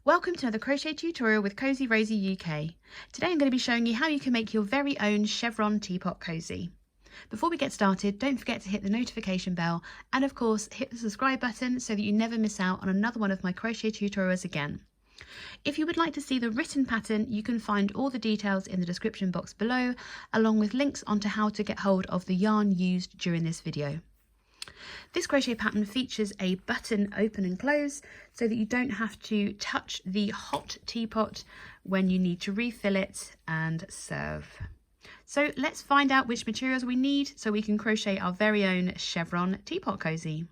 Welcome to another crochet tutorial with Cosy Rosie UK. Today I'm going to be showing you how you can make your very own chevron teapot cozy. Before we get started, don't forget to hit the notification bell and of course hit the subscribe button so that you never miss out on another one of my crochet tutorials again. If you would like to see the written pattern, you can find all the details in the description box below, along with links onto how to get hold of the yarn used during this video. This crochet pattern features a button open and close so that you don't have to touch the hot teapot when you need to refill it and serve. So let's find out which materials we need so we can crochet our very own chevron teapot cozy.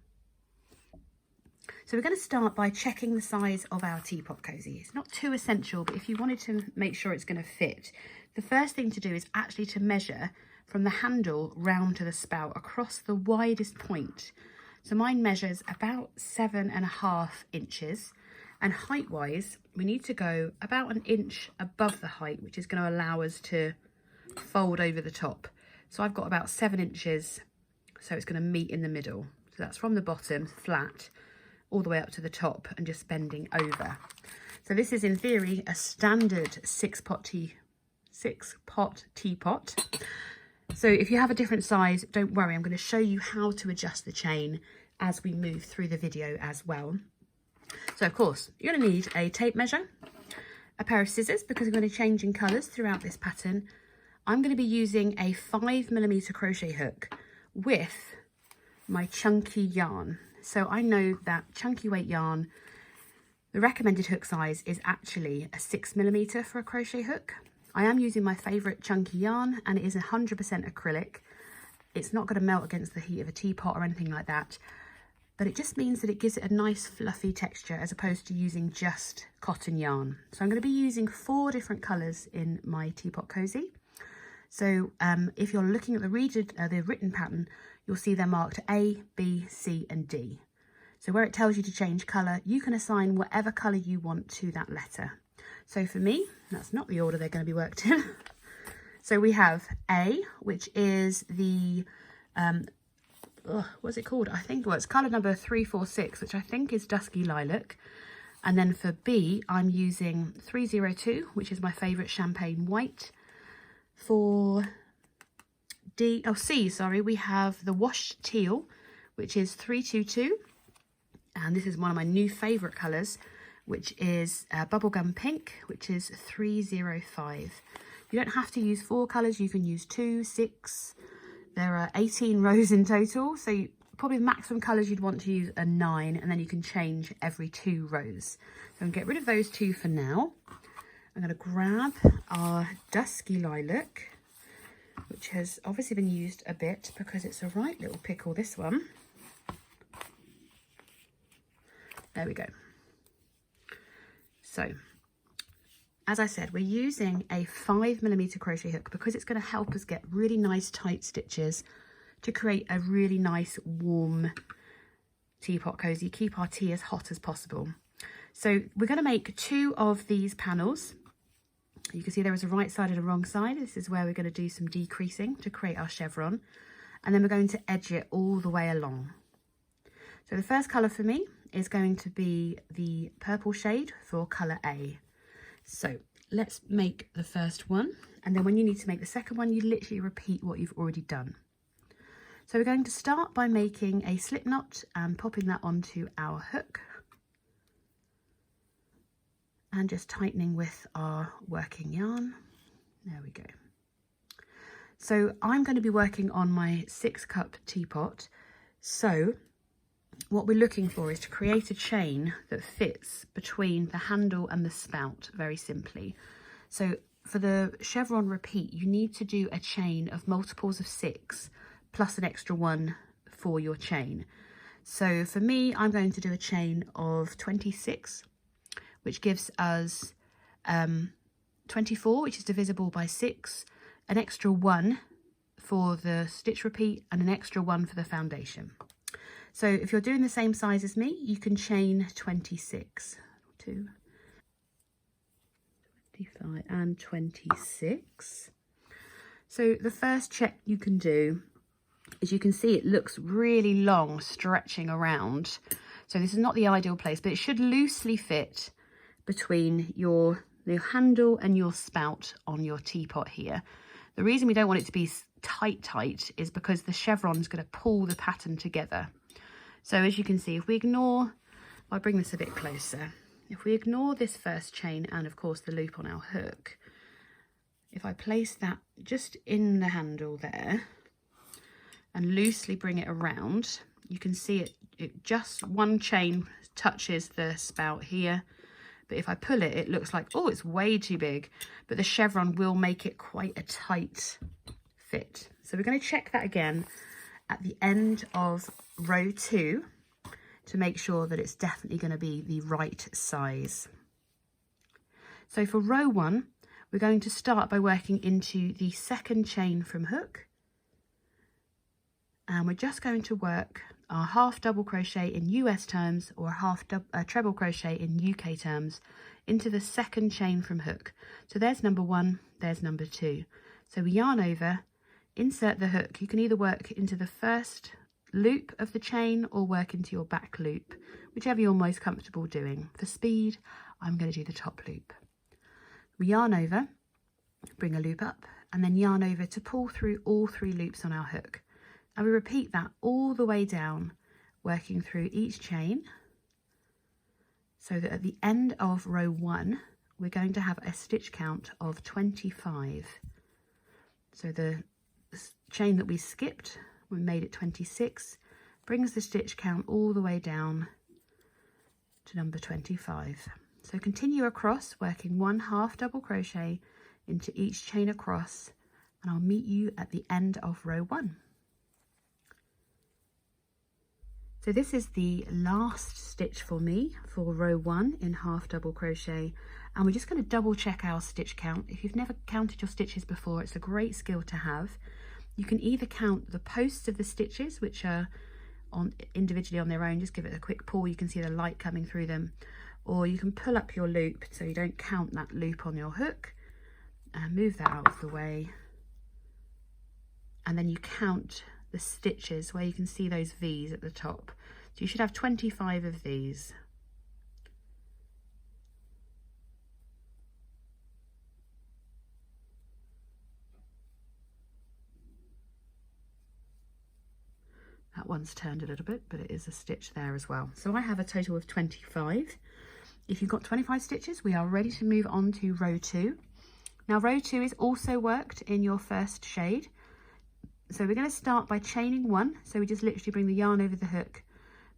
So we're going to start by checking the size of our teapot cozy. It's not too essential, but if you wanted to make sure it's going to fit, the first thing to do is actually to measure from the handle round to the spout across the widest point. So mine measures about 7.5 inches, and height wise we need to go about an inch above the height, which is going to allow us to fold over the top. So I've got about 7 inches, so it's going to meet in the middle. So that's from the bottom flat all the way up to the top and just bending over. So this is in theory a standard six pot teapot. So if you have a different size, don't worry, I'm going to show you how to adjust the chain as we move through the video as well. So of course, you're going to need a tape measure, a pair of scissors because we're going to change in colours throughout this pattern. I'm going to be using a 5mm crochet hook with my chunky yarn. So I know that chunky weight yarn, the recommended hook size is actually a 6mm for a crochet hook. I am using my favourite chunky yarn and it is 100% acrylic. It's not going to melt against the heat of a teapot or anything like that, but it just means that it gives it a nice fluffy texture as opposed to using just cotton yarn. So I'm going to be using 4 different colours in my teapot cozy. So if you're looking at the written pattern, you'll see they're marked A, B, C and D. So where it tells you to change colour, you can assign whatever colour you want to that letter. So for me, that's not the order they're going to be worked in. So we have A, which is the, what's it called? I think, well, it's colour number 346, which I think is Dusky Lilac. And then for B, I'm using 302, which is my favourite champagne white. For C, we have the washed teal, which is 322. And this is one of my new favourite colours, which is Bubblegum Pink, which is 305. You don't have to use 4 colours, you can use 2, 6. There are 18 rows in total, so probably the maximum colours you'd want to use are 9, and then you can change every 2 rows. So I'm going to get rid of those 2 for now. I'm going to grab our Dusky Lilac, which has obviously been used a bit because it's a right little pickle, this one. There we go. So, as I said, we're using a 5mm crochet hook because it's going to help us get really nice tight stitches to create a really nice warm teapot cozy, keep our tea as hot as possible. So we're going to make 2 of these panels. You can see there is a right side and a wrong side. This is where we're going to do some decreasing to create our chevron. And then we're going to edge it all the way along. So the first colour for me is going to be the purple shade for colour A. So let's make the first one, and then when you need to make the second one, you literally repeat what you've already done. So we're going to start by making a slip knot and popping that onto our hook and just tightening with our working yarn. There we go. So I'm going to be working on my 6-cup teapot. So what we're looking for is to create a chain that fits between the handle and the spout, very simply. So for the chevron repeat, you need to do a chain of multiples of 6 plus an extra 1 for your chain. So for me, I'm going to do a chain of 26, which gives us 24, which is divisible by 6, an extra 1 for the stitch repeat and an extra 1 for the foundation. So if you're doing the same size as me, you can chain 26, 2, 25 and 26. So the first check you can do as you can see, it looks really long stretching around. So this is not the ideal place, but it should loosely fit between your handle and your spout on your teapot here. The reason we don't want it to be tight is because the chevron is going to pull the pattern together. So as you can see, if we ignore, I'll bring this a bit closer. If we ignore this first chain and of course the loop on our hook, if I place that just in the handle there and loosely bring it around, you can see it just one chain touches the spout here. But if I pull it, it looks like, oh, it's way too big. But the chevron will make it quite a tight fit. So we're going to check that again at the end of row 2 to make sure that it's definitely going to be the right size. So for row 1, we're going to start by working into the second chain from hook. And we're just going to work our half double crochet in US terms or treble crochet in UK terms into the second chain from hook. So there's number 1, there's number 2. So we yarn over, insert the hook. You can either work into the first loop of the chain or work into your back loop, whichever you're most comfortable doing. For speed, I'm going to do the top loop. We yarn over, bring a loop up, and then yarn over to pull through all 3 loops on our hook. And we repeat that all the way down, working through each chain, so that at the end of row 1, we're going to have a stitch count of 25. So the chain that we skipped, we made it 26, brings the stitch count all the way down to number 25. So continue across, working 1 half double crochet into each chain across, and I'll meet you at the end of row 1. So this is the last stitch for me for row 1 in half double crochet, and we're just going to double check our stitch count. If you've never counted your stitches before, it's a great skill to have. You can either count the posts of the stitches, which are individually on their own, just give it a quick pull, you can see the light coming through them, or you can pull up your loop so you don't count that loop on your hook, and move that out of the way, and then you count the stitches where you can see those V's at the top. So you should have 25 of these. That one's turned a little bit, but it is a stitch there as well. So I have a total of 25. If you've got 25 stitches, we are ready to move on to row 2. Now row 2 is also worked in your first shade. So we're going to start by chaining 1. So we just literally bring the yarn over the hook,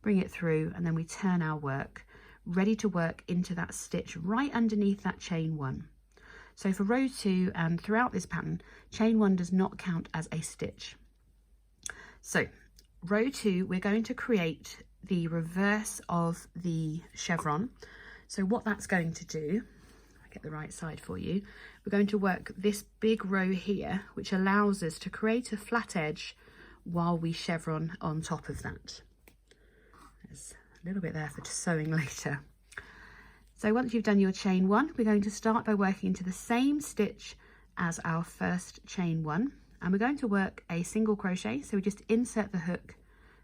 bring it through, and then we turn our work, ready to work into that stitch right underneath that chain 1. So for row 2 and throughout this pattern, chain 1 does not count as a stitch. So row 2, we're going to create the reverse of the chevron. So what that's going to do, I'll get the right side for you, we're going to work this big row here, which allows us to create a flat edge while we chevron on top of that. There's a little bit there for sewing later. So once you've done your chain 1, we're going to start by working into the same stitch as our first chain 1, and we're going to work a single crochet. So we just insert the hook,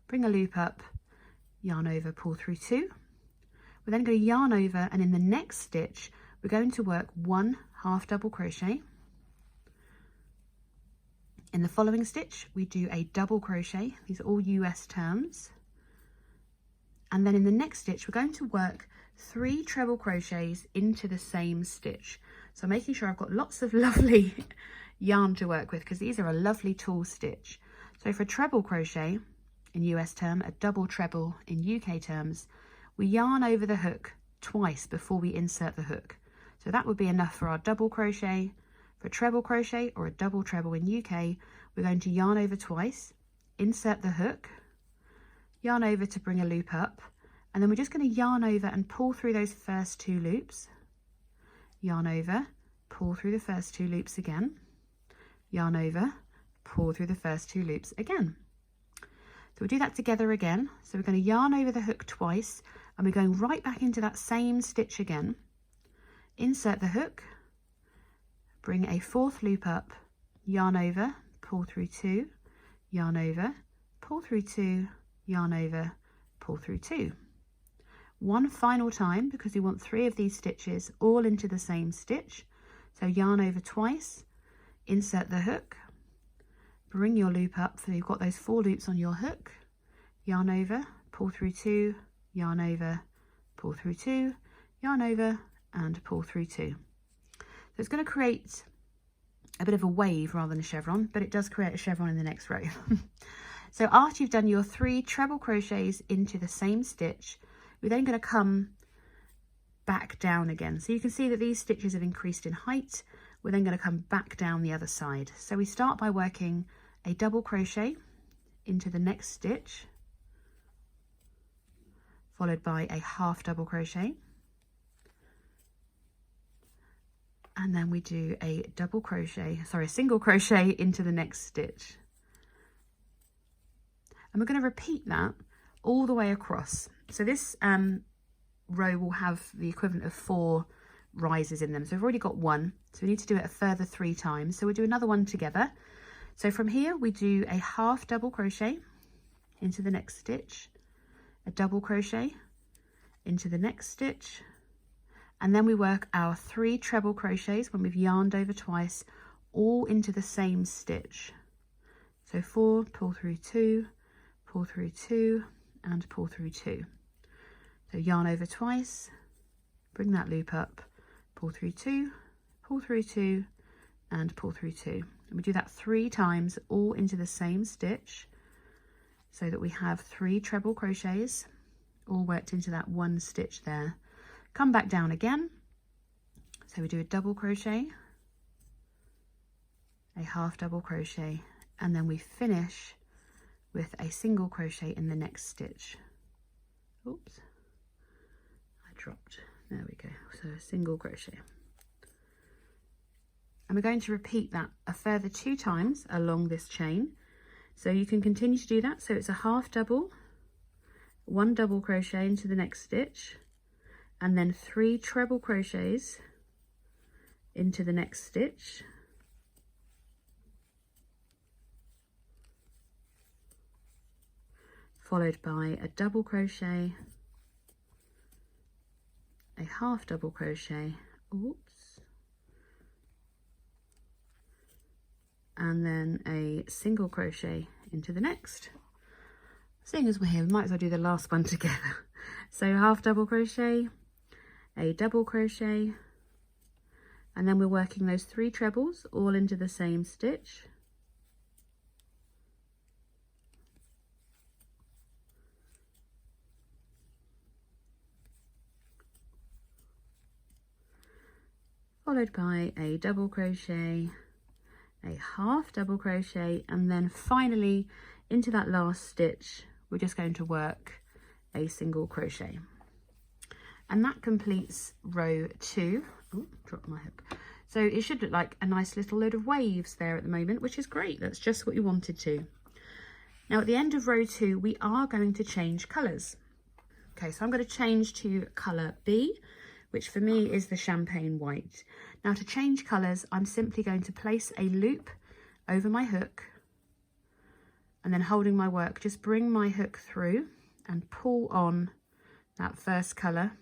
bring a loop up, yarn over, pull through 2. We're then going to yarn over, and in the next stitch we're going to work 1 half double crochet. In the following stitch we do a double crochet. These are all US terms. And then in the next stitch we're going to work 3 treble crochets into the same stitch. So making sure I've got lots of lovely yarn to work with, because these are a lovely tall stitch. So for a treble crochet in US term, a double treble in UK terms, we yarn over the hook twice before we insert the hook. So that would be enough for our double crochet. For a treble crochet or a double treble in UK, we're going to yarn over twice, insert the hook, yarn over to bring a loop up, and then we're just going to yarn over and pull through those first 2 loops, yarn over, pull through the first 2 loops again, yarn over, pull through the first 2 loops again. So we'll do that together again. So we're going to yarn over the hook twice, and we're going right back into that same stitch again, insert the hook, bring a 4th loop up, yarn over, pull through 2, yarn over, pull through 2, yarn over, pull through 2. one final time because we want 3 of these stitches all into the same stitch. So yarn over twice, insert the hook, bring your loop up so you've got those 4 loops on your hook, yarn over, pull through 2, yarn over, pull through 2, yarn over, and pull through 2. So it's going to create a bit of a wave rather than a chevron, but it does create a chevron in the next row. So after you've done your 3 treble crochets into the same stitch, we're then going to come back down again. So you can see that these stitches have increased in height. We're then going to come back down the other side. So we start by working a double crochet into the next stitch, followed by a half double crochet, and then we do a single crochet into the next stitch. And we're going to repeat that all the way across. So this row will have the equivalent of 4 rises in them. So we've already got 1, so we need to do it a further 3 times. So we'll do another one together. So from here we do a half double crochet into the next stitch, a double crochet into the next stitch, and then we work our 3 treble crochets when we've yarned over twice, all into the same stitch. So 4, pull through 2, pull through 2, and pull through 2. So yarn over twice, bring that loop up, pull through 2, pull through 2, and pull through 2. And we do that 3 times, all into the same stitch, so that we have 3 treble crochets all worked into that 1 stitch there. Come back down again. So we do a double crochet, a half double crochet, and then we finish with a single crochet in the next stitch. Oops, I dropped. There we go. So a single crochet. And we're going to repeat that a further 2 times along this chain. So you can continue to do that. So it's a half double, 1 double crochet into the next stitch, and then 3 treble crochets into the next stitch, followed by a double crochet, a half double crochet, oops, and then a single crochet into the next. Seeing as we're here, we might as well do the last one together. So half double crochet, a double crochet, and then we're working those 3 trebles all into the same stitch. Followed by a double crochet, a half double crochet, and then finally into that last stitch we're just going to work a single crochet. And that completes row 2. Oh, dropped my hook. So it should look like a nice little load of waves there at the moment, which is great. That's just what you wanted to. Now at the end of row 2 we are going to change colours. Okay, so I'm going to change to colour B, which for me is the champagne white. Now to change colours, I'm simply going to place a loop over my hook, and then holding my work, just bring my hook through and pull on that first colour,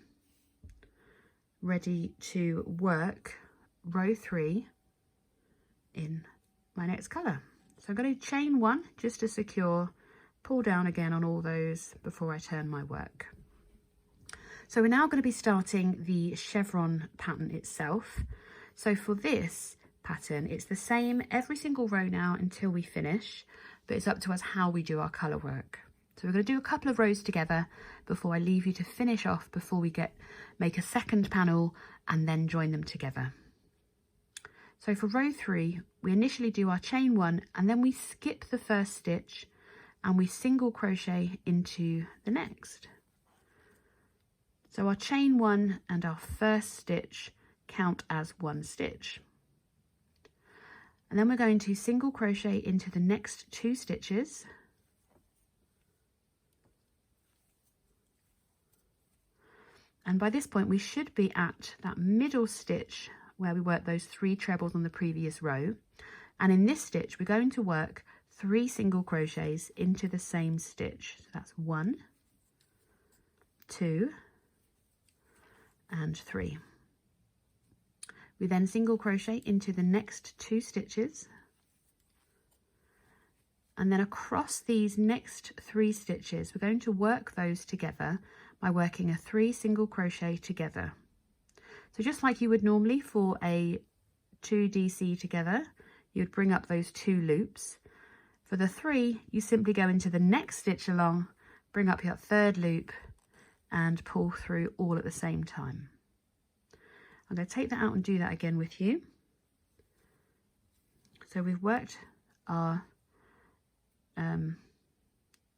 ready to work row 3 in my next colour. So I'm going to chain 1 just to secure, pull down again on all those before I turn my work. So we're now going to be starting the chevron pattern itself. So for this pattern, it's the same every single row now until we finish, but it's up to us how we do our colour work. So we're going to do a couple of rows together before I leave you to finish off, before we make a second panel and then join them together. So for row 3, we initially do our chain 1 and then we skip the first stitch and we single crochet into the next. So our chain 1 and our first stitch count as 1 stitch. And then we're going to single crochet into the next 2 stitches. And by this point we should be at that middle stitch where we worked those 3 trebles on the previous row. And in this stitch we're going to work 3 single crochets into the same stitch. So that's 1, 2, and 3. We then single crochet into the next 2 stitches, and then across these next 3 stitches we're going to work those together by working a 3 single crochet together. So just like you would normally for a 2 DC together, you'd bring up those 2 loops. For the 3, you simply go into the next stitch along, bring up your 3rd loop and pull through all at the same time. I'm going to take that out and do that again with you. So we've worked our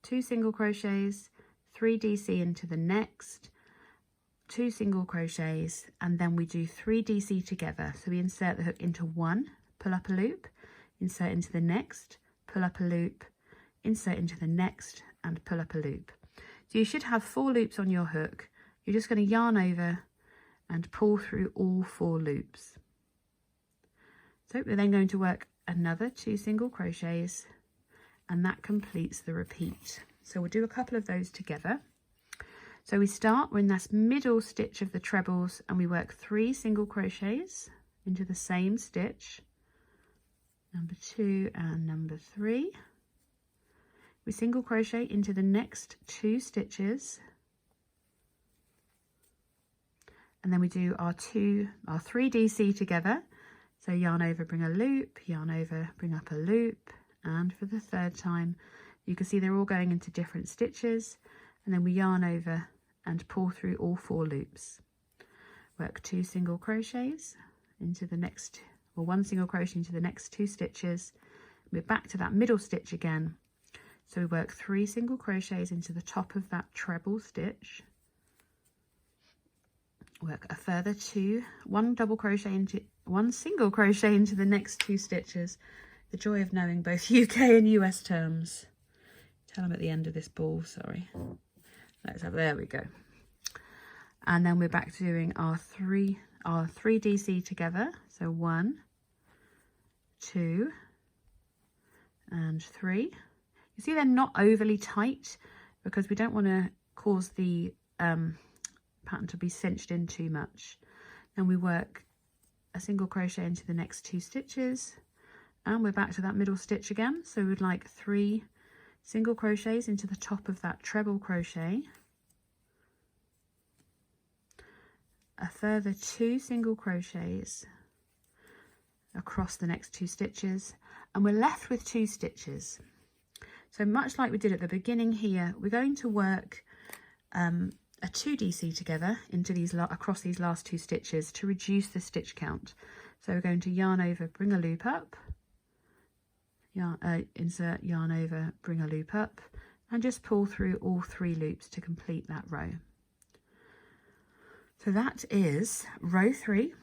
2 single crochets, 3 DC into the next, 2 single crochets, and then we do 3 DC together. So we insert the hook into one, pull up a loop, insert into the next, pull up a loop, insert into the next, and pull up a loop. So you should have 4 loops on your hook. You're just going to yarn over and pull through all 4 loops. So we're then going to work another 2 single crochets, and that completes the repeat. So we'll do a couple of those together. So we start, we're in that middle stitch of the trebles, and we work 3 single crochets into the same stitch, number 2 and number 3. We single crochet into the next 2 stitches, and then we do our 3 DC together. So yarn over, bring a loop, yarn over, bring up a loop, and for the 3rd time you can see they're all going into different stitches, and then we yarn over and pull through all 4 loops. Work 2 single crochets into the next, or 1 single crochet into the next 2 stitches. We're back to that middle stitch again. So we work 3 single crochets into the top of that treble stitch. Work a further 1 single crochet into the next 2 stitches. The joy of knowing both UK and US terms. Tell them at the end of this ball, sorry. There we go. And then we're back to doing our 3 DC together. So 1, 2, and 3. You see they're not overly tight because we don't want to cause the pattern to be cinched in too much. Then we work a single crochet into the next 2 stitches, and we're back to that middle stitch again. So we'd like 3 single crochets into the top of that treble crochet, a further 2 single crochets across the next 2 stitches, and we're left with 2 stitches. So much like we did at the beginning here, we're going to work a 2 DC together into across these last 2 stitches to reduce the stitch count. So we're going to yarn over, bring a loop up, insert yarn over, bring a loop up, and just pull through all 3 loops to complete that row. So that is row 3,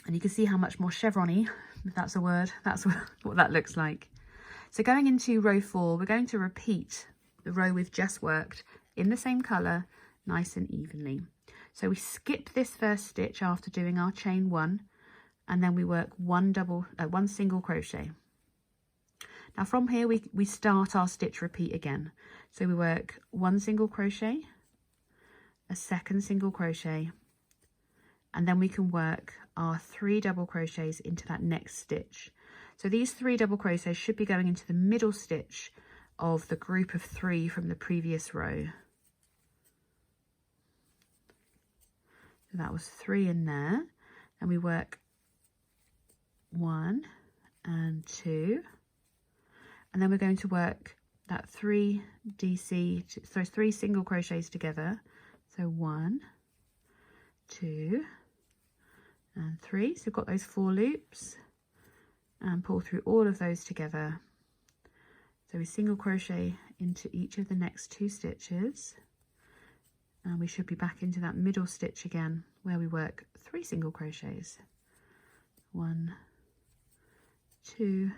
and you can see how much more chevron-y, if that's a word, that's what that looks like. So going into row 4, we're going to repeat the row we've just worked in the same colour, nice and evenly. So we skip this first stitch after doing our chain 1, and then we work 1 single crochet. Now from here we start our stitch repeat again. So we work 1 single crochet, a 2nd single crochet, and then we can work our 3 double crochets into that next stitch. So these 3 double crochets should be going into the middle stitch of the group of 3 from the previous row. So that was 3 in there, and we work 1 and 2, and then we're going to work that 3 single crochets together. So 1, 2, and 3. So we've got those 4 loops, and pull through all of those together. So we single crochet into each of the next 2 stitches, and we should be back into that middle stitch again where we work 3 single crochets. 1, 2,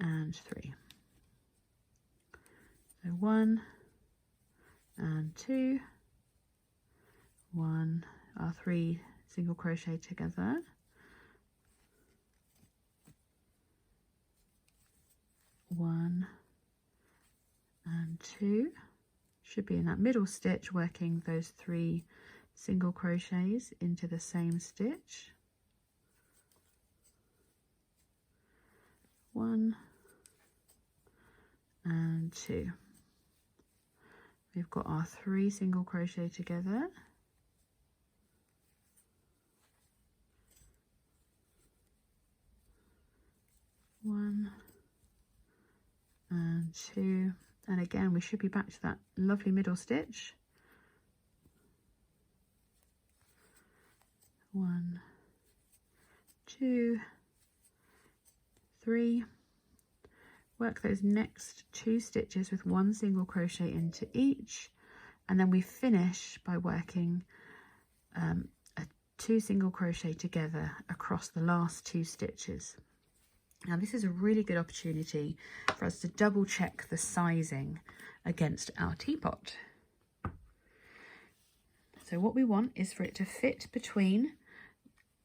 and 3. So 1 and 2, 1, our 3 single crochet together, 1 and 2, should be in that middle stitch working those 3 single crochets into the same stitch. 1 and 2. We've got our 3 single crochet together. 1 and 2, and again we should be back to that lovely middle stitch. 1, 2, 3. Work those next 2 stitches with 1 single crochet into each, and then we finish by working 2 single crochet together across the last 2 stitches. Now this is a really good opportunity for us to double check the sizing against our teapot. So what we want is for it to fit between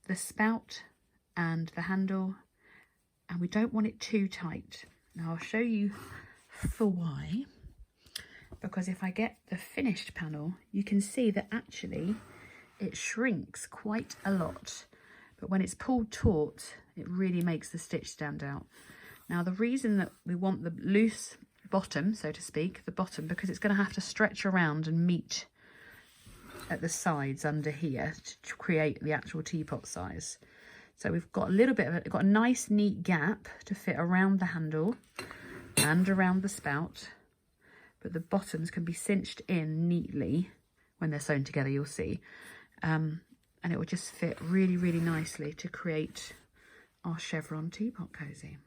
the spout and the handle, and we don't want it too tight. Now I'll show you for why, because if I get the finished panel, you can see that actually it shrinks quite a lot, but when it's pulled taut, it really makes the stitch stand out. Now the reason that we want the loose bottom, so to speak, the bottom, because it's going to have to stretch around and meet at the sides under here to create the actual teapot size. So we've got a little bit of it, got a nice neat gap to fit around the handle and around the spout, but the bottoms can be cinched in neatly when they're sewn together, you'll see. And it will just fit really, really nicely to create our chevron teapot cozy.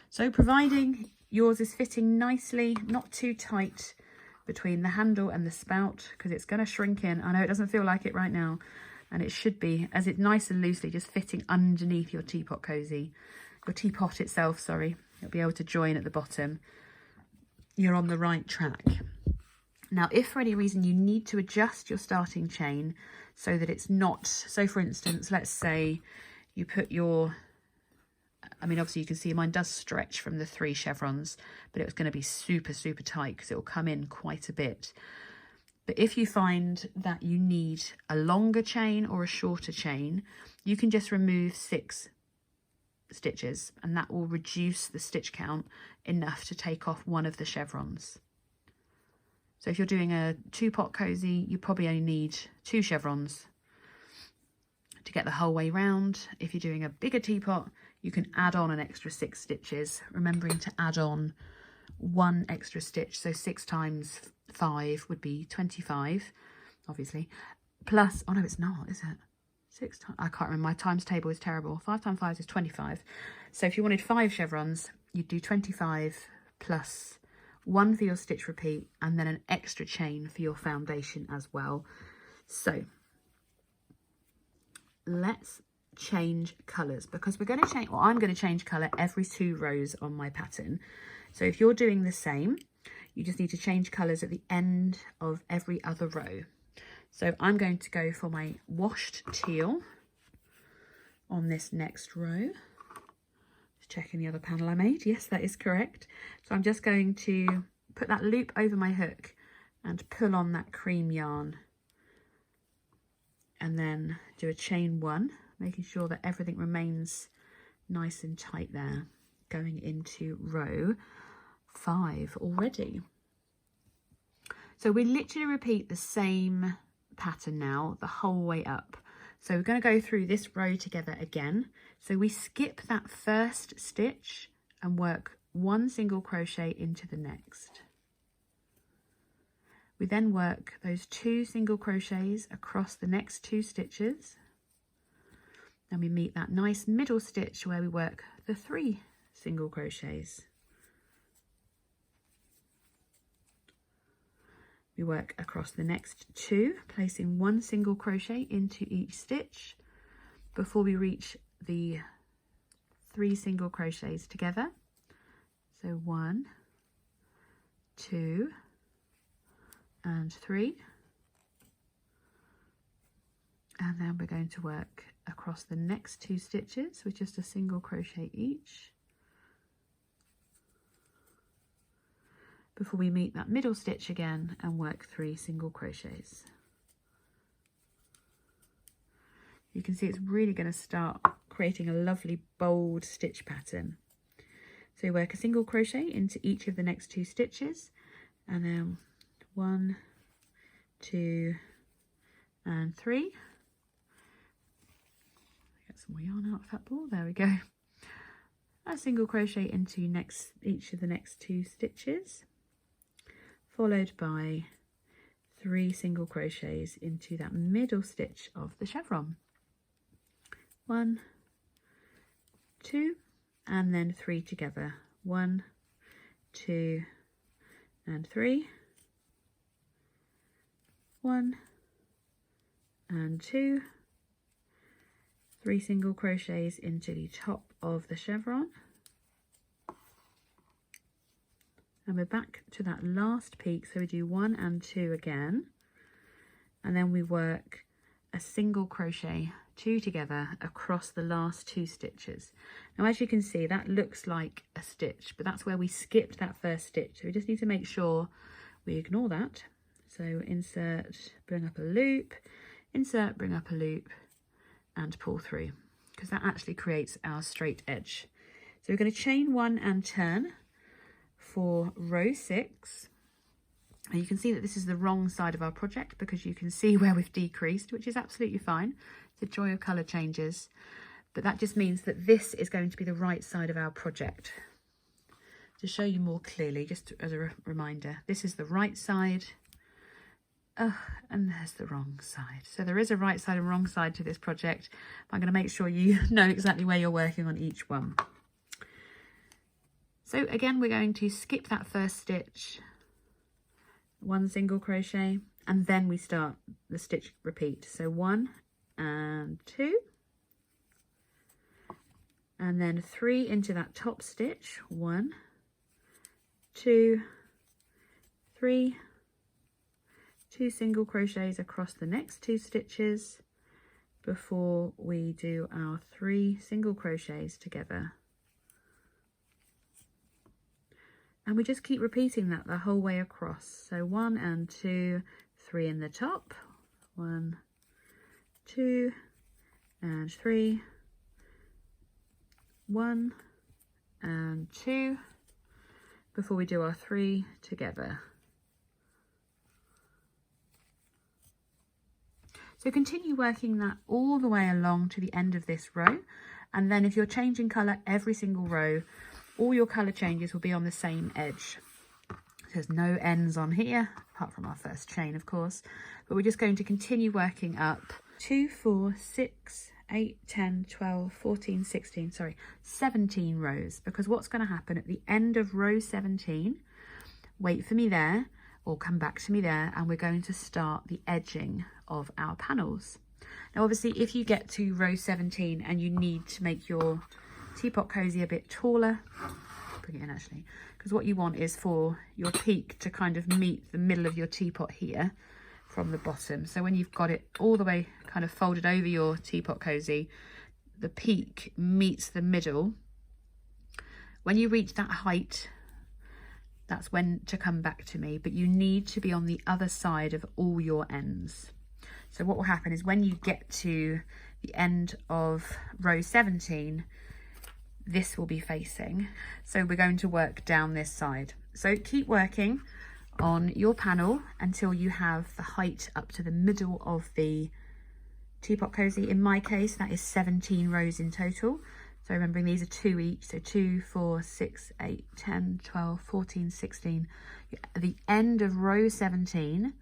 So providing yours is fitting nicely, not too tight between the handle and the spout, because it's going to shrink in. I know it doesn't feel like it right now, and it should be, as it's nice and loosely just fitting underneath your teapot cozy, your teapot itself, sorry. It'll be able to join at the bottom. You're on the right track. Now, if for any reason you need to adjust your starting chain so that it's not, so for instance, let's say you put your, I mean, obviously you can see mine does stretch from the 3 chevrons, but it's going to be super, super tight because it will come in quite a bit. But if you find that you need a longer chain or a shorter chain, you can just remove 6 stitches, and that will reduce the stitch count enough to take off one of the chevrons. So if you're doing a 2-pot cozy, you probably only need 2 chevrons to get the whole way round. If you're doing a bigger teapot, you can add on an extra 6 stitches, remembering to add on 1 extra stitch. So 6 times 5 would be 25, obviously. Plus, oh no, it's not, is it? 6 times, I can't remember, my times table is terrible. 5 times 5 is 25. So if you wanted 5 chevrons, you'd do 25 plus 1 for your stitch repeat, and then an extra chain for your foundation as well. So let's change colours, because we're going to change, well, I'm going to change colour every 2 rows on my pattern. So if you're doing the same, you just need to change colours at the end of every other row. So I'm going to go for my washed teal on this next row. Just checking the other panel I made. Yes, that is correct. So I'm just going to put that loop over my hook and pull on that cream yarn, and then do a chain 1, making sure that everything remains nice and tight there, going into row 5 already. So we literally repeat the same pattern now the whole way up. So we're going to go through this row together again. So we skip that first stitch and work 1 single crochet into the next. We then work those 2 single crochets across the next 2 stitches. Then we meet that nice middle stitch where we work the 3 single crochets. We work across the next 2, placing 1 single crochet into each stitch before we reach the 3 single crochets together. So 1, 2, and 3. And then we're going to work across the next 2 stitches with just a single crochet each before we meet that middle stitch again and work 3 single crochets. you can see it's really going to start creating a lovely bold stitch pattern. So you work a single crochet into each of the next 2 stitches, and then 1, 2 and 3. Get some more yarn out of that ball, there we go. A single crochet into each of the next 2 stitches, followed by 3 single crochets into that middle stitch of the chevron. 1, 2, and then 3 together. 1, 2 and 3. 1 and 2. 3 single crochets into the top of the chevron. And we're back to that last peak, so we do 1 and 2 again, and then we work a single crochet 2 together across the last 2 stitches. Now as you can see, that looks like a stitch, but that's where we skipped that first stitch, so we just need to make sure we ignore that. So insert, bring up a loop, insert, bring up a loop, and pull through, because that actually creates our straight edge. So we're going to chain 1 and turn for row 6, and you can see that this is the wrong side of our project because you can see where we've decreased, which is absolutely fine. It's the joy of colour changes, but that just means that this is going to be the right side of our project. To show you more clearly, just as a reminder, this is the right side, and there's the wrong side. So there is a right side and wrong side to this project. I'm going to make sure you know exactly where you're working on each one. So again, we're going to skip that first stitch, 1 single crochet, and then we start the stitch repeat. So 1 and 2, and then 3 into that top stitch, 1, 2, 3, 2 single crochets across the next 2 stitches before we do our 3 single crochets together. And we just keep repeating that the whole way across. So 1 and 2, 3 in the top, 1, 2 and 3, 1 and 2 before we do our 3 together. So continue working that all the way along to the end of this row, and then if you're changing colour every single row, all your colour changes will be on the same edge. There's no ends on here, apart from our first chain, of course, but we're just going to continue working up 2, 4, 6, 8, 10, 12, 14, 16, 17 rows, because what's going to happen at the end of row 17, wait for me there, or come back to me there, and we're going to start the edging of our panels. Now obviously if you get to row 17 and you need to make your teapot cozy a bit taller, bring it in actually, because what you want is for your peak to kind of meet the middle of your teapot here from the bottom. So when you've got it all the way kind of folded over your teapot cozy, the peak meets the middle. When you reach that height, that's when to come back to me, but you need to be on the other side of all your ends. So what will happen is when you get to the end of row 17, this will be facing. So we're going to work down this side. So keep working on your panel until you have the height up to the middle of the teapot cozy. In my case, that is 17 rows in total. So remembering these are 2 each, so 2, 4, 6, 8, 10, 12, 14, 16. At the end of row 17,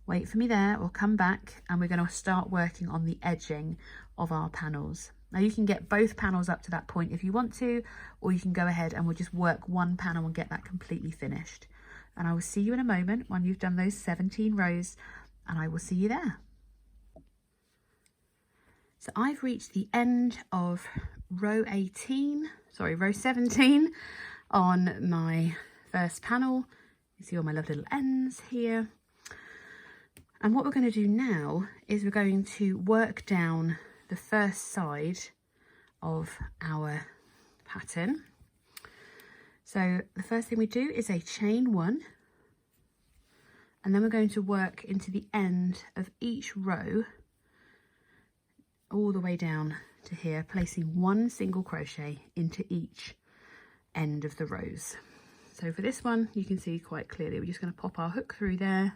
wait for me there or come back, and we're going to start working on the edging of our panels. Now you can get both panels up to that point if you want to, or you can go ahead and we'll just work one panel and get that completely finished. And I will see you in a moment when you've done those 17 rows, and I will see you there. So I've reached the end of row 17 on my first panel. You see all my lovely little ends here. And what we're going to do now is we're going to work down the first side of our pattern. So the first thing we do is a chain 1, and then we're going to work into the end of each row all the way down to here, placing one single crochet into each end of the rows. So for this one, you can see quite clearly, we're just going to pop our hook through there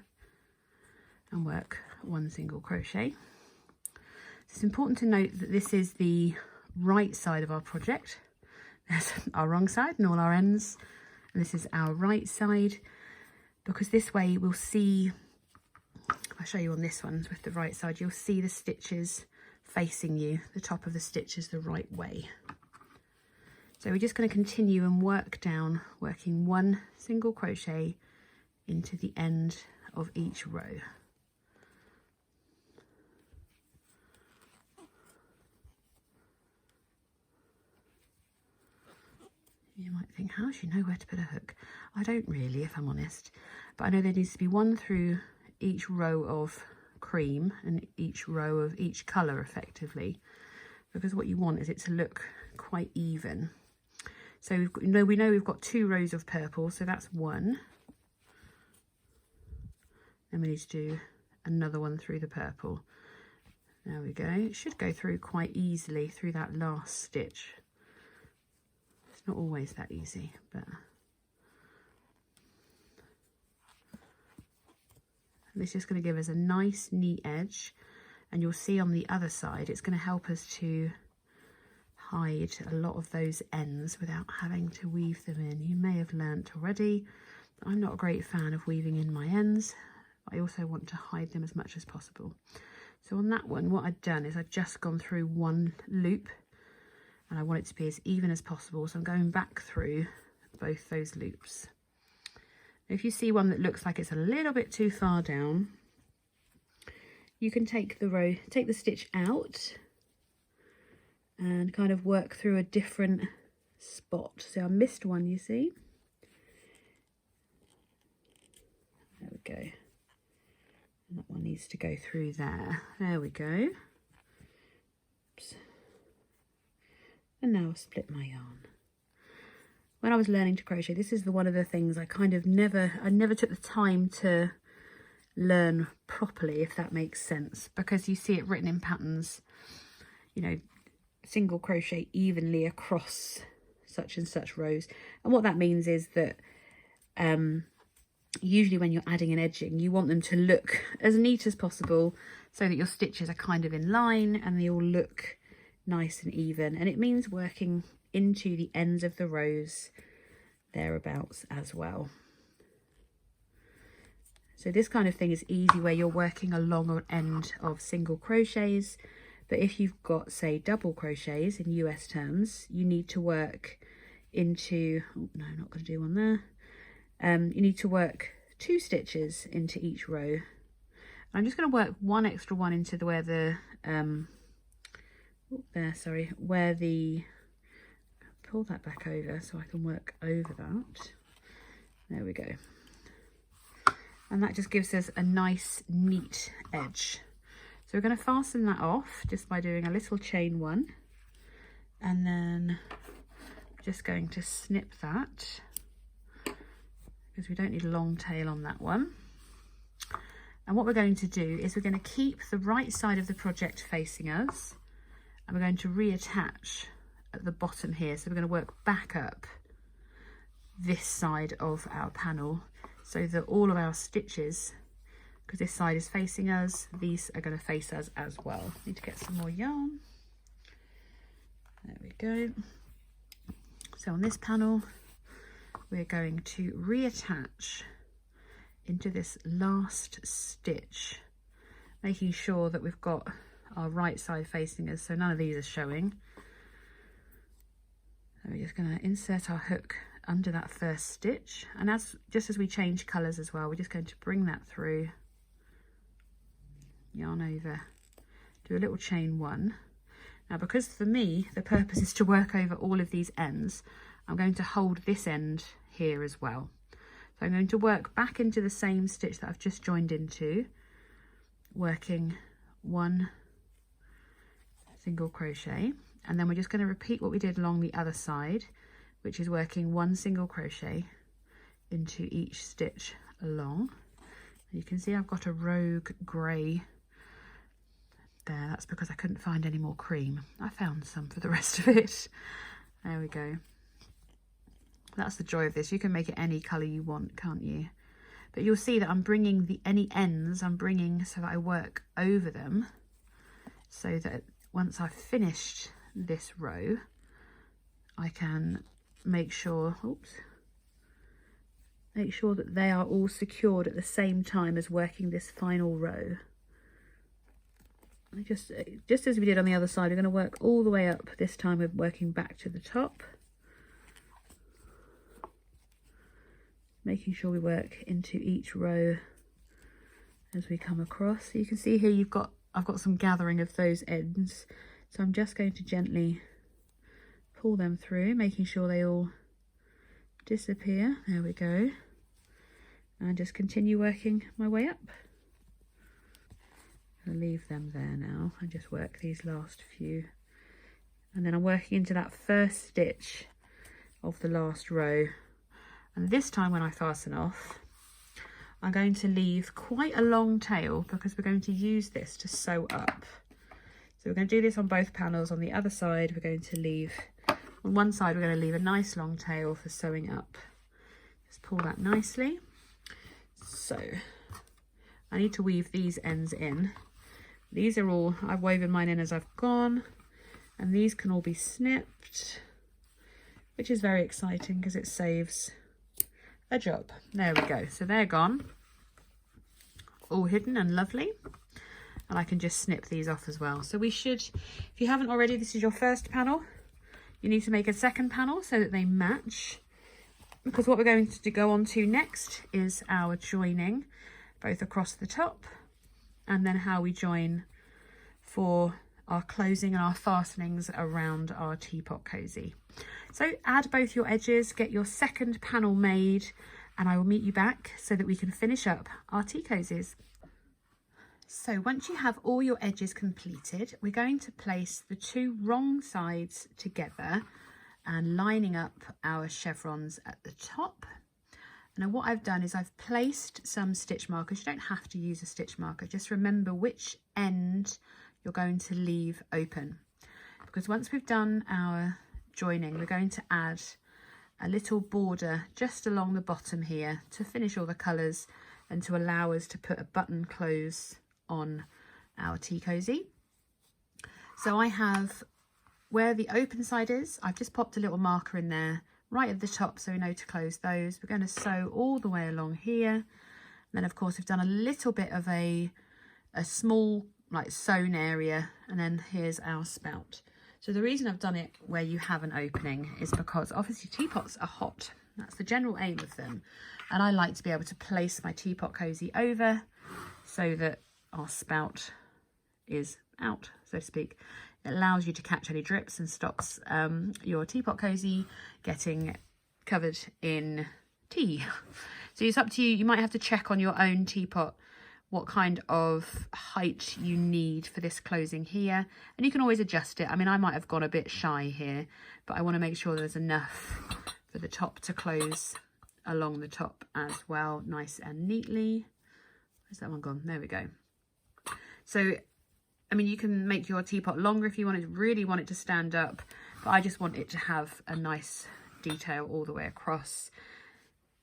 and work one single crochet. It's important to note that this is the right side of our project. There's our wrong side and all our ends, and this is our right side, because this way we'll see, I'll show you on this one with the right side, you'll see the stitches facing you, the top of the stitch is the right way. So we're just going to continue and work down, working one single crochet into the end of each row. You might think, how does she know where to put a hook? I don't really, if I'm honest, but I know there needs to be one through each row of cream and each row of each colour effectively, because what you want is it to look quite even. So we know we've got 2 rows of purple, so that's 1. Then we need to do another one through the purple. There we go. It should go through quite easily through that last stitch. It's not always that easy, but this is just going to give us a nice neat edge, and you'll see on the other side it's going to help us to hide a lot of those ends without having to weave them in. You may have learnt already, I'm not a great fan of weaving in my ends. I also want to hide them as much as possible. So on that one, what I've done is I've just gone through one loop, and I want it to be as even as possible, so I'm going back through both those loops. If you see one that looks like it's a little bit too far down, you can take the stitch out and kind of work through a different spot. So I missed one, you see. There we go. And that one needs to go through there. There we go. Oops. And now I've split my yarn. When I was learning to crochet, this is one of the things I kind of never took the time to learn properly, if that makes sense, because you see it written in patterns, you know, single crochet evenly across such and such rows. And what that means is that usually when you're adding and edging, you want them to look as neat as possible so that your stitches are kind of in line and they all look nice and even. And it means working into the ends of the rows thereabouts as well. So this kind of thing is easy where you're working along an end of single crochets, but if you've got, say, double crochets in US terms, you need to work into, oh no, I'm not going to do one there. You need to work 2 stitches into each row. I'm just going to work one extra one into the where the pull that back over so I can work over that. There we go. And that just gives us a nice neat edge. So we're going to fasten that off just by doing a little chain 1, and then I'm just going to snip that because we don't need a long tail on that one. And what we're going to do is we're going to keep the right side of the project facing us, and we're going to reattach at the bottom here. So we're going to work back up this side of our panel so that all of our stitches, because this side is facing us, these are going to face us as well. Need to get some more yarn. There we go. So on this panel, we're going to reattach into this last stitch, making sure that we've got our right side facing us, so none of these are showing. So we're just going to insert our hook under that first stitch, and just as we change colours as well, we're just going to bring that through, yarn over, do a little chain 1. Now, because for me the purpose is to work over all of these ends, I'm going to hold this end here as well. So I'm going to work back into the same stitch that I've just joined into, working 1 single crochet, and then we're just going to repeat what we did along the other side, which is working 1 single crochet into each stitch along. You can see I've got a rogue grey There, that's because I couldn't find any more cream. I found some for the rest of it. There we go. That's the joy of this. You can make it any colour you want, can't you? But you'll see that I'm bringing any ends, I'm bringing so that I work over them, so that once I've finished this row, I can make sure, make sure that they are all secured at the same time as working this final row. Just as we did on the other side, we're going to work all the way up. This time we're working back to the top, making sure we work into each row as we come across. So you can see here I've got some gathering of those ends, so I'm just going to gently pull them through, making sure they all disappear. There we go. And just continue working my way up. I'll leave them there now and just work these last few, and then I'm working into that first stitch of the last row. And this time when I fasten off, I'm going to leave quite a long tail because we're going to use this to sew up. So we're going to do this on both panels. On the other side, we're going to leave, on one side we're going to leave a nice long tail for sewing up. Just pull that nicely. So I need to weave these ends in. These are all, I've woven mine in as I've gone, and these can all be snipped, which is very exciting because it saves a job. There we go. So they're gone, all hidden and lovely. And I can just snip these off as well. So we should, if you haven't already, this is your first panel. You need to make a second panel so that they match, because what we're going to go on to next is our joining, both across the top, and then how we join for our closing and our fastenings around our teapot cozy. So add both your edges, get your second panel made, and I will meet you back so that we can finish up our tea cozies. So once you have all your edges completed, we're going to place the two wrong sides together and lining up our chevrons at the top. Now what I've done is I've placed some stitch markers. You don't have to use a stitch marker, just remember which end you're going to leave open, because once we've done our joining, we're going to add a little border just along the bottom here to finish all the colours and to allow us to put a button close on our tea cozy. So I have, where the open side is, I've just popped a little marker in there right at the top so we know to close those. We're going to sew all the way along here. And then of course we've done a little bit of a small like sewn area, and then here's our spout. So the reason I've done it where you have an opening is because obviously teapots are hot. That's the general aim of them. And I like to be able to place my teapot cozy over so that our spout is out, so to speak. It allows you to catch any drips and stops your teapot cozy getting covered in tea. So it's up to you. You might have to check on your own teapot what kind of height you need for this closing here, and you can always adjust it. I mean, I might have gone a bit shy here, but I want to make sure there's enough for the top to close along the top as well, nice and neatly. Where's that one gone? There we go. So I mean, you can make your teapot longer if you really want it to stand up, but I just want it to have a nice detail all the way across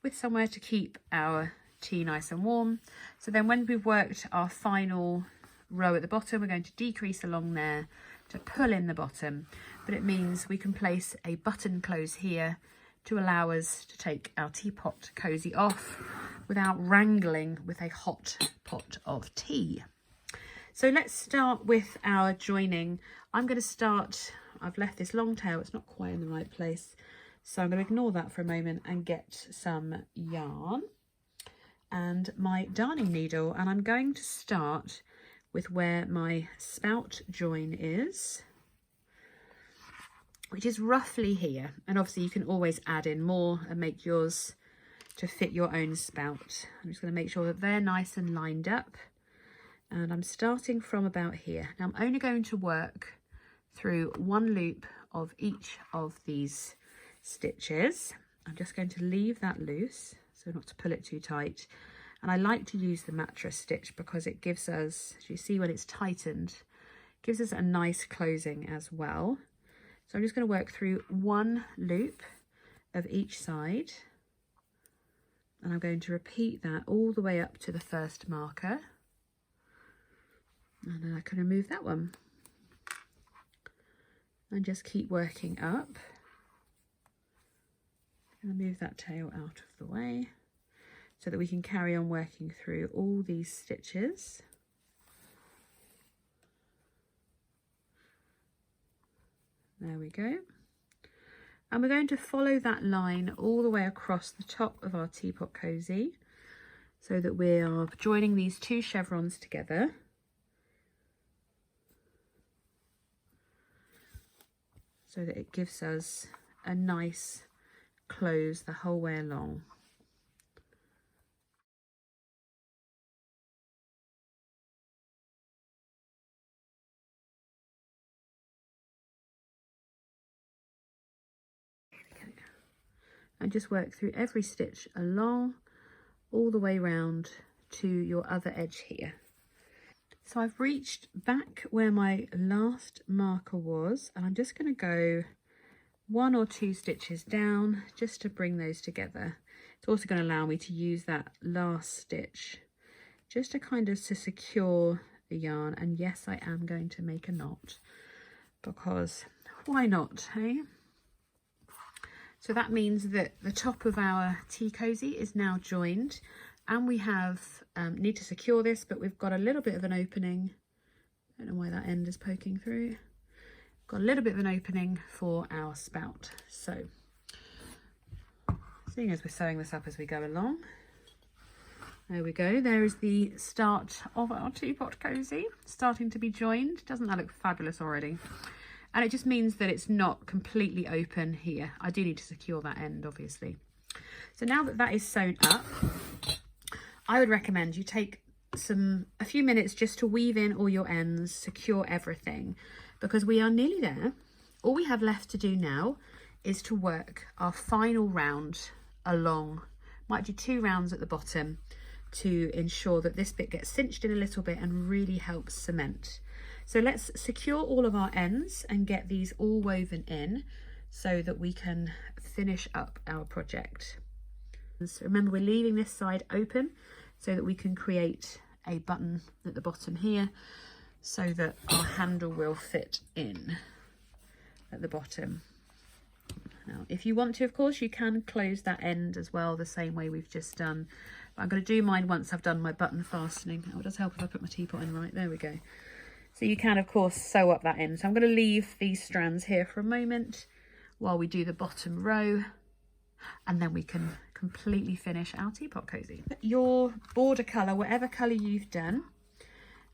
with somewhere to keep our tea nice and warm. So then when we've worked our final row at the bottom, we're going to decrease along there to pull in the bottom, but it means we can place a button close here to allow us to take our teapot cozy off without wrangling with a hot pot of tea. So let's start with our joining. I'm going to start, I've left this long tail, it's not quite in the right place. So I'm going to ignore that for a moment and get some yarn and my darning needle. And I'm going to start with where my spout join is, which is roughly here. And obviously you can always add in more and make yours to fit your own spout. I'm just going to make sure that they're nice and lined up. And I'm starting from about here. Now I'm only going to work through one loop of each of these stitches. I'm just going to leave that loose so not to pull it too tight. And I like to use the mattress stitch because it gives us, as you see when it's tightened, Gives us a nice closing as well. So I'm just going to work through one loop of each side, and I'm going to repeat that all the way up to the first marker, and then I can remove that one and just keep working up. And move that tail out of the way so that we can carry on working through all these stitches. There we go. And we're going to follow that line all the way across the top of our teapot cozy so that we are joining these two chevrons together. So that it gives us a nice close the whole way along. Okay. And just work through every stitch along all the way round to your other edge here. So I've reached back where my last marker was, and I'm just going to go 1 or 2 stitches down just to bring those together. It's also going to allow me to use that last stitch just to kind of to secure the yarn. And yes, I am going to make a knot, because why not, hey? So that means that the top of our tea cozy is now joined, and we have need to secure this, but we've got a little bit of an opening. I don't know why that end is poking through. Got a little bit of an opening for our spout. So seeing as we're sewing this up as we go along, there we go. There is the start of our teapot cozy starting to be joined. Doesn't that look fabulous already? And it just means that it's not completely open here. I do need to secure that end, obviously. So now that that is sewn up, I would recommend you take a few minutes just to weave in all your ends, secure everything, because we are nearly there. All we have left to do now is to work our final round along. Might do 2 rounds at the bottom to ensure that this bit gets cinched in a little bit and really helps cement. So let's secure all of our ends and get these all woven in so that we can finish up our project. So remember, we're leaving this side open so that we can create a button at the bottom here so that our handle will fit in at the bottom. Now, if you want to, of course, you can close that end as well, the same way we've just done. But I'm going to do mine once I've done my button fastening. Oh, it does help if I put my teapot in right. There we go. So you can, of course, sew up that end. So I'm going to leave these strands here for a moment while we do the bottom row, and then we can completely finish our teapot cozy. Your border colour, whatever colour you've done,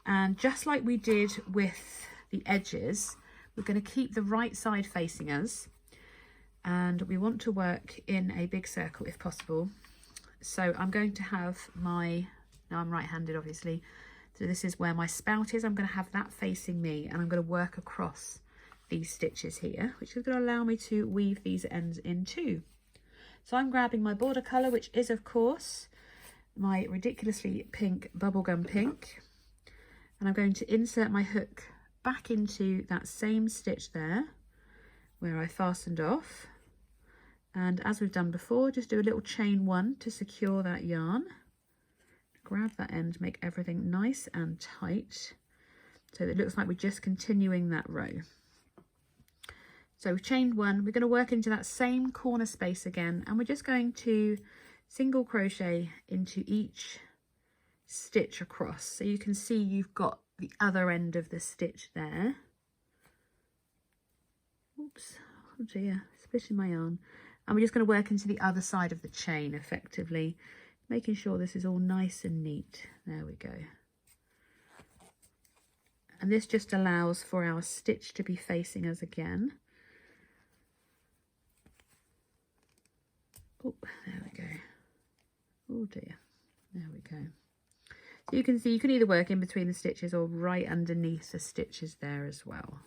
and just like we did with the edges, we're going to keep the right side facing us, and we want to work in a big circle if possible. So I'm going to have my, now I'm right-handed obviously, so this is where my spout is. I'm going to have that facing me, and I'm going to work across these stitches here, which is going to allow me to weave these ends in too. So I'm grabbing my border colour, which is, of course, my ridiculously pink Bubblegum Pink. And I'm going to insert my hook back into that same stitch there where I fastened off. And as we've done before, just do a little chain 1 to secure that yarn. Grab that end, make everything nice and tight so that it looks like we're just continuing that row. So we've chained 1, we're going to work into that same corner space again, and we're just going to single crochet into each stitch across. So you can see you've got the other end of the stitch there. Oops, oh dear, splitting my yarn. And we're just going to work into the other side of the chain effectively, making sure this is all nice and neat. There we go. And this just allows for our stitch to be facing us again. Oh, there we go. Oh dear, there we go. So you can see you can either work in between the stitches or right underneath the stitches there as well.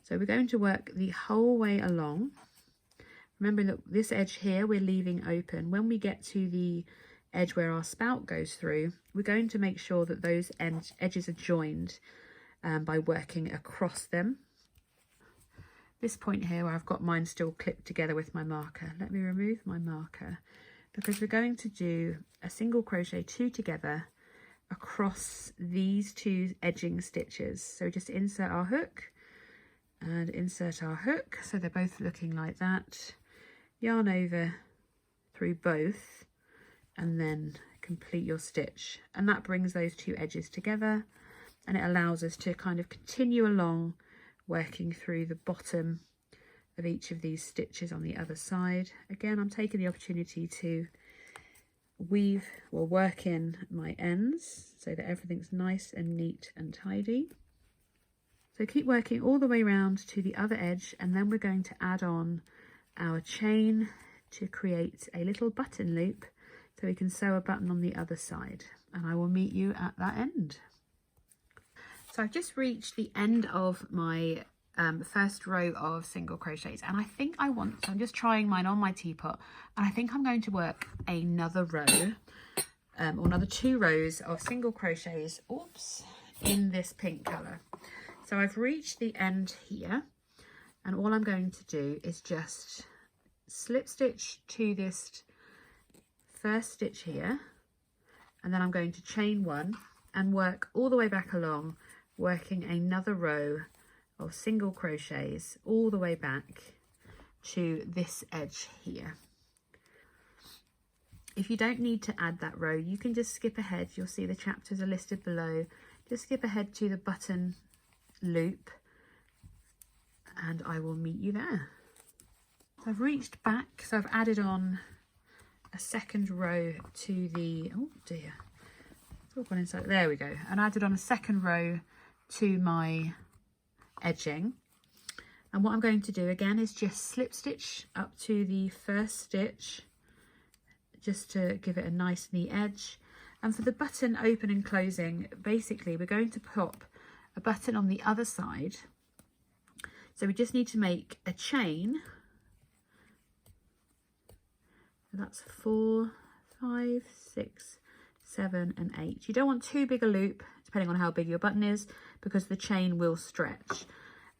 So we're going to work the whole way along. Remember that this edge here we're leaving open. When we get to the edge where our spout goes through, we're going to make sure that those edges are joined by working across them. This point here where I've got mine still clipped together with my marker, let me remove my marker, because we're going to do a single crochet 2 together across these 2 edging stitches. So just insert our hook and insert our hook, so they're both looking like that. Yarn over through both and then complete your stitch, and that brings those 2 edges together, and it allows us to kind of continue along working through the bottom of each of these stitches on the other side. Again, I'm taking the opportunity to weave or work in my ends so that everything's nice and neat and tidy. So keep working all the way around to the other edge, and then we're going to add on our chain to create a little button loop so we can sew a button on the other side, and I will meet you at that end. So I've just reached the end of my first row of single crochets, and I think so I'm just trying mine on my teapot, and I think I'm going to work another row or another 2 rows of single crochets, in this pink colour. So I've reached the end here, and all I'm going to do is just slip stitch to this first stitch here, and then I'm going to chain 1 and work all the way back along, working another row of single crochets all the way back to this edge here. If you don't need to add that row, you can just skip ahead. You'll see the chapters are listed below. Just skip ahead to the button loop and I will meet you there. So I've reached back, so I've added on a second row to the, oh dear, it's all gone inside, there we go, and added on a second row to my edging. And what I'm going to do again is just slip stitch up to the first stitch just to give it a nice neat edge. And for the button open and closing, basically we're going to pop a button on the other side. So we just need to make a chain. So that's 4, 5, 6, 7 and 8. You don't want too big a loop depending on how big your button is, because the chain will stretch,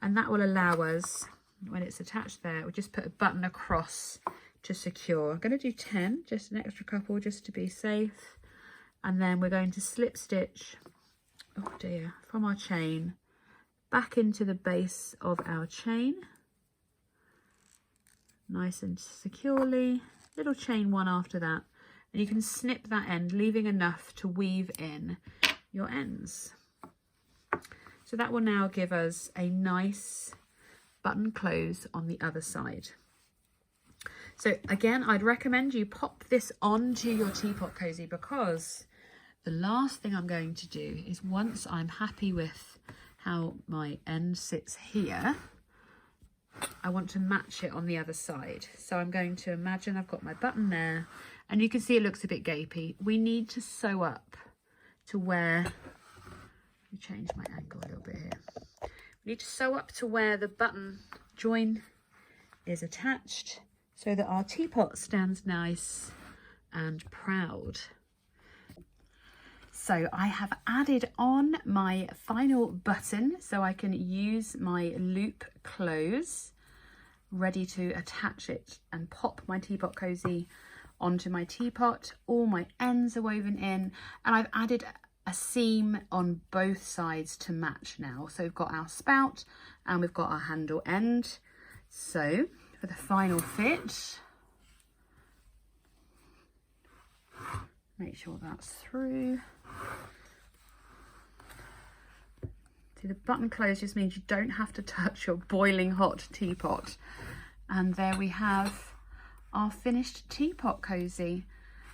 and that will allow us, when it's attached there, we'll just put a button across to secure. I'm going to do 10, just an extra couple just to be safe, and then we're going to slip stitch, oh dear, from our chain back into the base of our chain, nice and securely, little chain 1 after that, and you can snip that end, leaving enough to weave in your ends. So that will now give us a nice button close on the other side. So again, I'd recommend you pop this onto your teapot cozy, because the last thing I'm going to do is, once I'm happy with how my end sits here, I want to match it on the other side. So I'm going to imagine I've got my button there, and you can see it looks a bit gapey. We need to sew up to where, let me change my angle a little bit here. We need to sew up to where the button join is attached, so that our teapot stands nice and proud. So I have added on my final button so I can use my loop close, ready to attach it and pop my teapot cozy onto my teapot. All my ends are woven in, and I've added a seam on both sides to match now. So we've got our spout and we've got our handle end. So for the final fit, make sure that's through. See, the button close just means you don't have to touch your boiling hot teapot. And there we have our finished teapot cozy,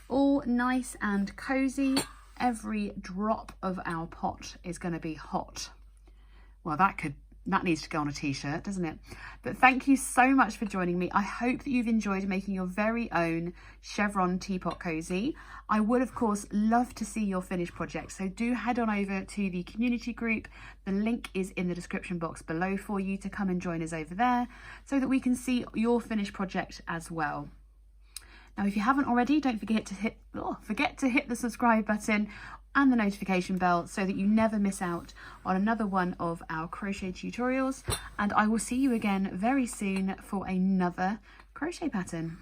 all nice and cozy. Every drop of our pot is going to be hot. Well, that needs to go on a t-shirt, doesn't it? But thank you so much for joining me. I hope that you've enjoyed making your very own chevron teapot cozy. I would, of course, love to see your finished project, so do head on over to the community group. The link is in the description box below for you to come and join us over there, so that we can see your finished project as well. Now, if you haven't already, don't forget to hit the subscribe button and the notification bell so that you never miss out on another one of our crochet tutorials. And I will see you again very soon for another crochet pattern.